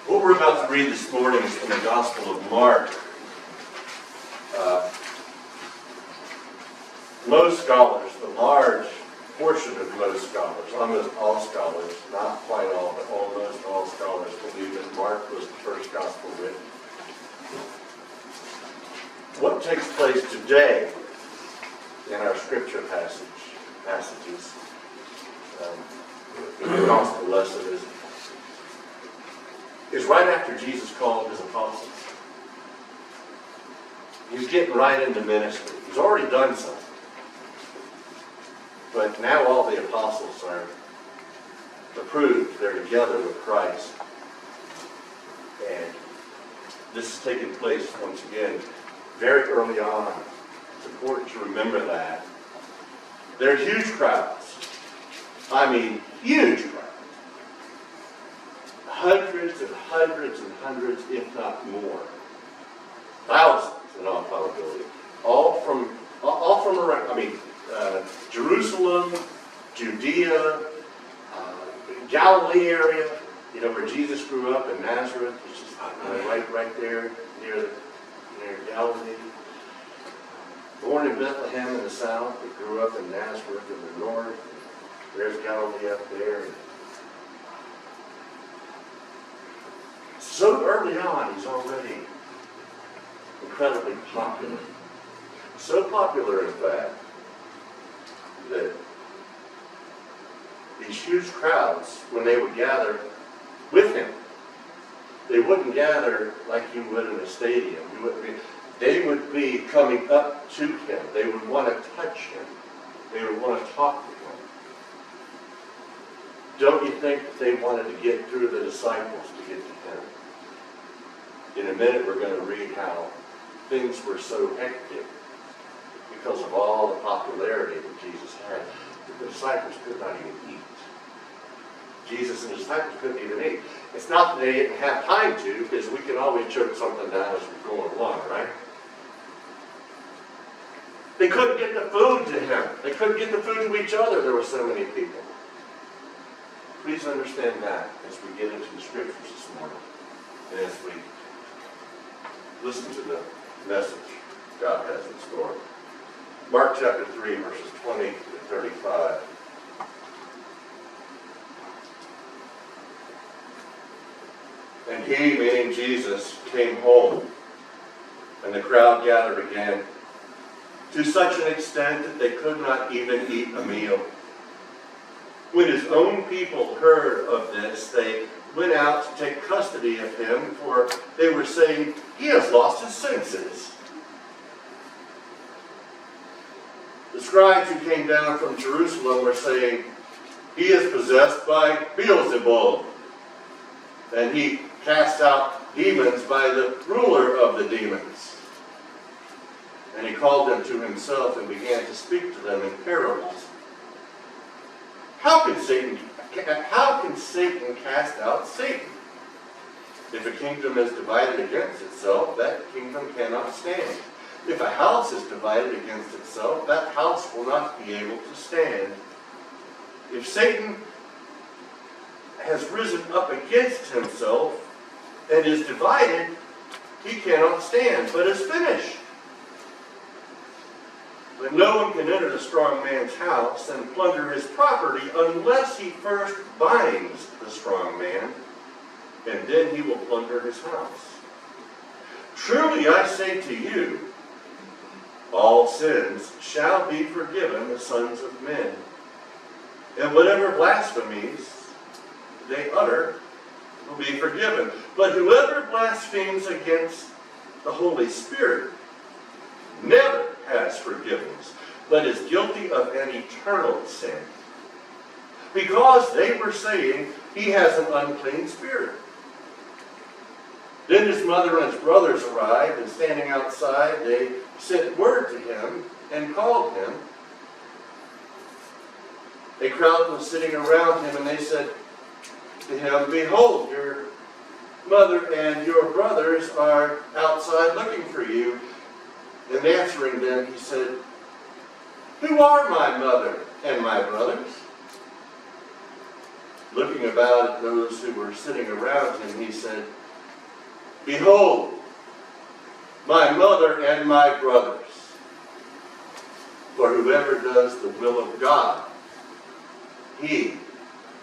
What we're about to read this morning is from the Gospel of Mark. Most scholars, the large portion of most scholars, almost all scholars, not quite all, but almost all scholars believe that Mark was the first Gospel written. What takes place today in our scripture passages, the Gospel lesson is right after Jesus called his apostles. He's getting right into ministry. He's already done something. But now all the apostles are approved. They're together with Christ. And this is taking place, once again, very early on. It's important to remember that. There are huge crowds. I mean, huge crowds. Hundreds and hundreds and hundreds, if not more. Thousands in all probability. All from around, Jerusalem, Judea, Galilee area, where Jesus grew up in Nazareth, which is right there near Galilee. Born in Bethlehem in the south, but grew up in Nazareth in the north. There's Galilee up there. So early on, he's already incredibly popular. So popular, in fact, that these huge crowds, when they would gather with him, they wouldn't gather like you would in a stadium. They would be coming up to him. They would want to touch him. They would want to talk to him. Don't you think that they wanted to get through the disciples to get to him? In a minute, we're going to read how things were so hectic because of all the popularity that Jesus had. The disciples could not even eat. Jesus and the disciples couldn't even eat. It's not that they didn't have time to, because we can always choke something down as we're going along, right? They couldn't get the food to him. They couldn't get the food to each other. There were so many people. Please understand that as we get into the scriptures this morning, and as we listen to the message God has in store. Mark chapter 3, verses 20 to 35. And he, meaning Jesus, came home, and the crowd gathered again, to such an extent that they could not even eat a meal. When his own people heard of this, they went out to take custody of him, for they were saying, he has lost his senses. The scribes who came down from Jerusalem were saying, he is possessed by Beelzebul, and he casts out demons by the ruler of the demons. And he called them to himself and began to speak to them in parables. How can Satan cast out Satan? If a kingdom is divided against itself, that kingdom cannot stand. If a house is divided against itself, that house will not be able to stand. If Satan has risen up against himself and is divided, he cannot stand, but is finished. But no one can enter the strong man's house and plunder his property unless he first binds the strong man, and then he will plunder his house. Truly I say to you, all sins shall be forgiven the sons of men, and whatever blasphemies they utter will be forgiven. But whoever blasphemes against the Holy Spirit never has forgiveness, but is guilty of an eternal sin, because they were saying he has an unclean spirit. Then his mother and his brothers arrived, and standing outside, they sent word to him and called him. A crowd was sitting around him, and they said to him, behold, your mother and your brothers are outside looking for you. And answering them, he said, who are my mother and my brothers? Looking about at those who were sitting around him, he said, "Behold, my mother and my brothers. For whoever does the will of God, he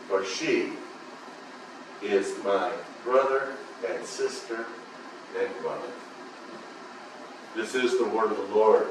or she is my brother and sister and mother." This is the word of the Lord.